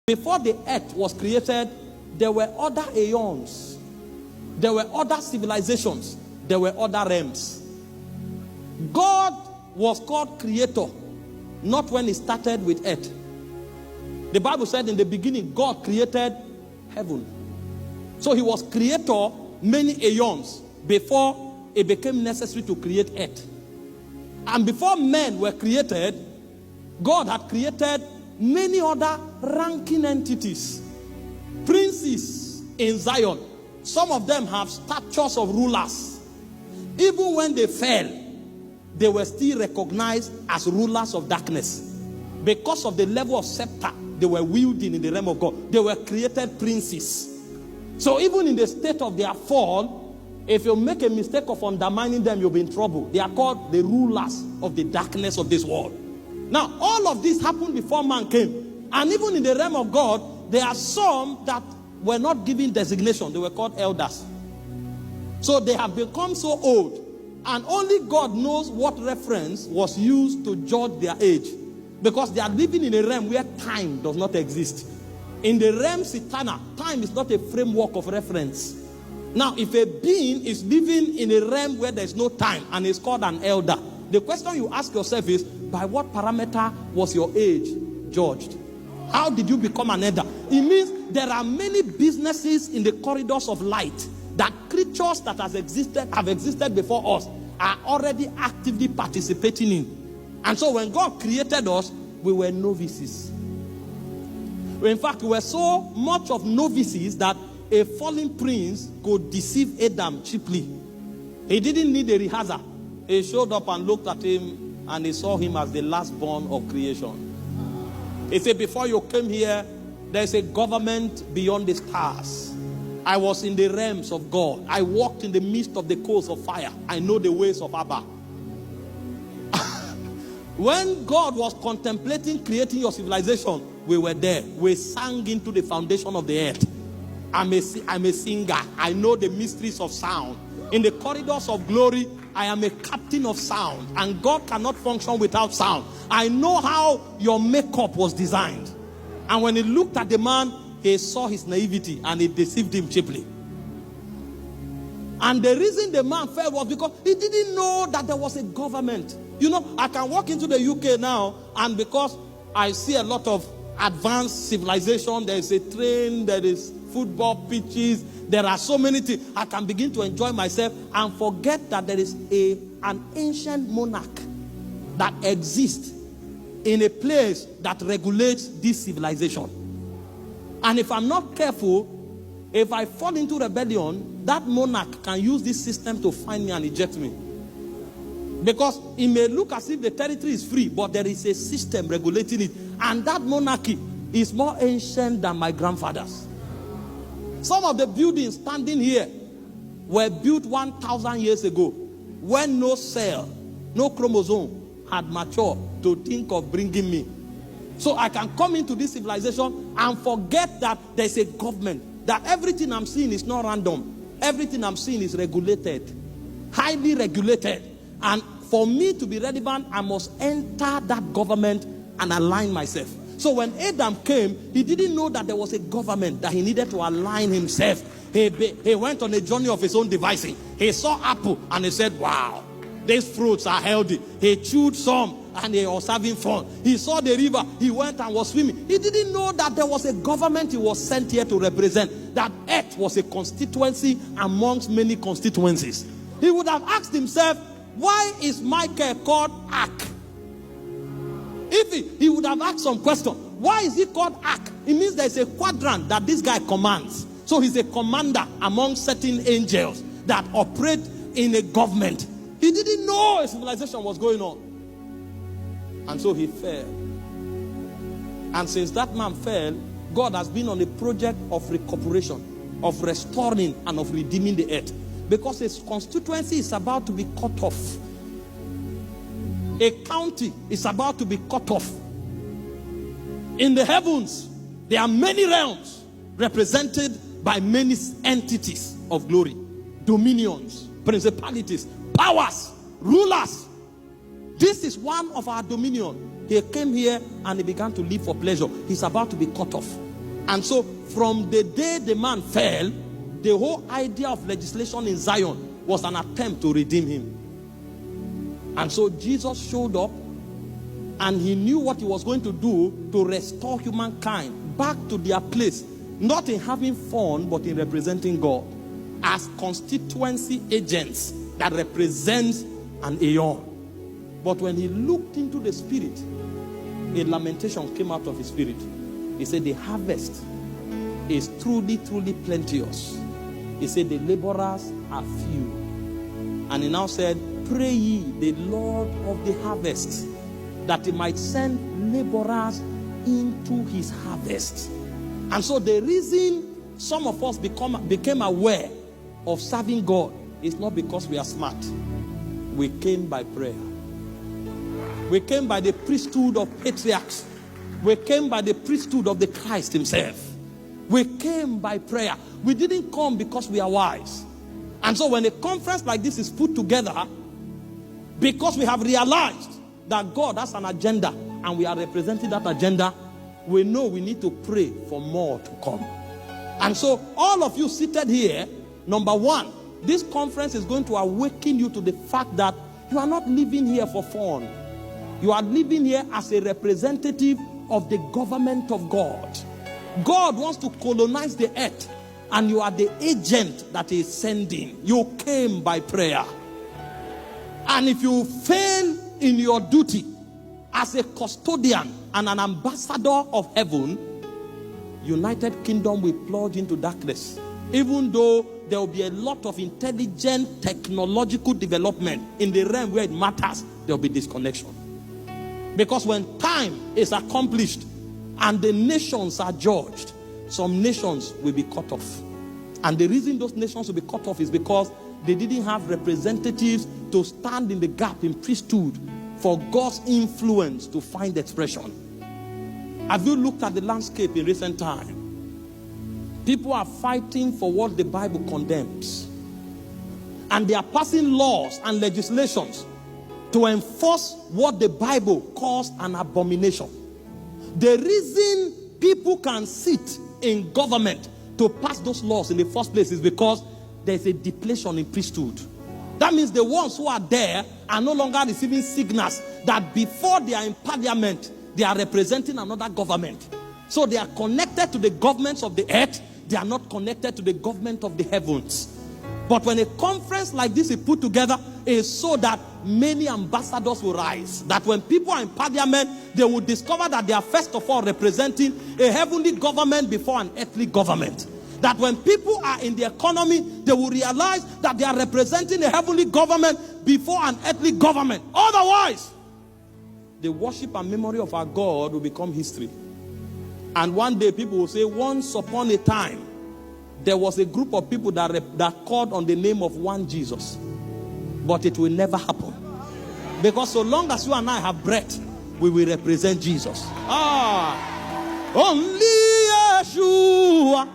Before the earth was created, there were other aeons. There were other civilizations. There were other realms. God was called creator, not when he started with earth. The Bible said in the beginning, God created heaven. So he was creator many aeons before it became necessary to create earth. And before men were created, God had created many other ranking entities. Princes in Zion. Some of them have statures of rulers. Even when they fell, they were still recognized as rulers of darkness. Because of the level of scepter they were wielding in the realm of God. They were created princes. So even in the state of their fall, if you make a mistake of undermining them, you'll be in trouble. They are called the rulers of the darkness of this world. Now, all of this happened before man came. And even in the realm of God, there are some that were not given designation. They were called elders. So they have become so old. And only God knows what reference was used to judge their age. Because they are living in a realm where time does not exist. In the realms eternal, time is not a framework of reference. Now, if a being is living in a realm where there is no time and is called an elder, the question you ask yourself is, by what parameter was your age judged? How did you become an elder? It means there are many businesses in the corridors of light that creatures that have existed before us are already actively participating in. And so when God created us, we were novices. In fact, we were so much of novices that a fallen prince could deceive Adam cheaply. He didn't need a rehearsal. He showed up and looked at him, and he saw him as the last born of creation. He said, before you came here, there's a government beyond the stars. I was in the realms of God. I walked in the midst of the coals of fire. I know the ways of Abba. When God was contemplating creating your civilization, we were there. We sang into the foundation of the earth. I'm a singer. I know the mysteries of sound. In the corridors of glory, I am a captain of sound. And God cannot function without sound. I know how your makeup was designed. And when he looked at the man, he saw his naivety and it deceived him cheaply. And the reason the man fell was because he didn't know that there was a government. You know, I can walk into the UK now, and because I see a lot of advanced civilization, there is a train, there is football pitches, there are so many things, I can begin to enjoy myself and forget that there is an ancient monarch that exists in a place that regulates this civilization. And if I'm not careful, if I fall into rebellion, that monarch can use this system to find me and eject me. Because it may look as if the territory is free, but there is a system regulating it. And that monarchy is more ancient than my grandfather's. Some of the buildings standing here were built 1,000 years ago, when no cell, no chromosome had matured to think of bringing me. So I can come into this civilization and forget that there's a government, that everything I'm seeing is not random. Everything I'm seeing is regulated, highly regulated. And for me to be relevant, I must enter that government and align myself. So when Adam came, he didn't know that there was a government, that he needed to align himself. He went on a journey of his own devising. He saw apple and he said, wow, these fruits are healthy. He chewed some and he was having fun. He saw the river. He went and was swimming. He didn't know that there was a government he was sent here to represent. That earth was a constituency amongst many constituencies. He would have asked himself, why is Michael called Ark? If he would have asked some question, why is he called Ark? It means there's a quadrant that this guy commands. So he's a commander among certain angels that operate in a government. He didn't know a civilization was going on. And so he fell. And since that man fell, God has been on a project of recuperation, of restoring and of redeeming the earth. Because his constituency is about to be cut off. A county is about to be cut off. In the heavens, there are many realms represented by many entities of glory, dominions, principalities, powers, rulers. This is one of our dominion. He came here and he began to live for pleasure. He's about to be cut off. And so from the day the man fell, the whole idea of legislation in Zion was an attempt to redeem him. And so Jesus showed up, and he knew what he was going to do to restore humankind back to their place, not in having fun, but in representing God as constituency agents that represents an aeon. But when he looked into the spirit, a lamentation came out of his spirit. He said, the harvest is truly, truly plenteous. He said, the laborers are few. And he now said, pray ye the Lord of the harvest, that he might send laborers into his harvest. And so the reason some of us became aware of serving God is not because we are smart. We came by prayer. We came by the priesthood of patriarchs. We came by the priesthood of the Christ himself. We came by prayer. We didn't come because we are wise. And so when a conference like this is put together, because we have realized that God has an agenda and we are representing that agenda, we know we need to pray for more to come. And so all of you seated here, number one, this conference is going to awaken you to the fact that you are not living here for fun. You are living here as a representative of the government of God. God wants to colonize the earth, and you are the agent that he is sending. You came by prayer. And if you fail in your duty as a custodian and an ambassador of heaven, United Kingdom will plunge into darkness. Even though there will be a lot of intelligent technological development in the realm where it matters, there will be disconnection. Because when time is accomplished and the nations are judged, some nations will be cut off. And the reason those nations will be cut off is because they didn't have representatives to stand in the gap in priesthood for God's influence to find expression. Have you looked at the landscape in recent time? People are fighting for what the Bible condemns. And they are passing laws and legislations to enforce what the Bible calls an abomination. The reason people can sit in government to pass those laws in the first place is because there's a depletion in priesthood. That means the ones who are there are no longer receiving signals that before they are in parliament, they are representing another government. So they are connected to the governments of the earth. They are not connected to the government of the heavens. But when a conference like this is put together, it's so that many ambassadors will rise. That when people are in parliament, they will discover that they are first of all representing a heavenly government before an earthly government. That when people are in the economy, they will realize that they are representing a heavenly government before an earthly government. Otherwise, the worship and memory of our God will become history. And one day people will say, once upon a time, there was a group of people that called on the name of one Jesus. But it will never happen. Because so long as you and I have breath, we will represent Jesus. Only Yeshua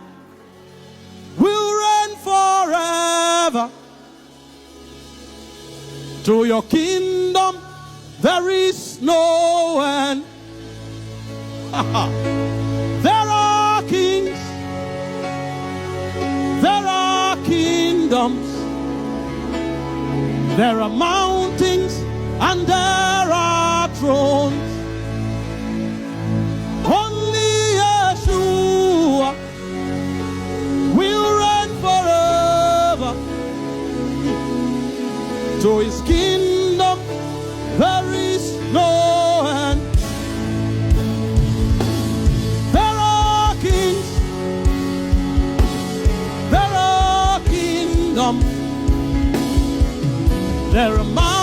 will reign forever. To your kingdom there is no end. There are kings, there are kingdoms, there are mountains, and there are thrones. Only Yeshua will reign forever. To his kingdom there is no end. There are kings, there are kingdoms, there are mountains,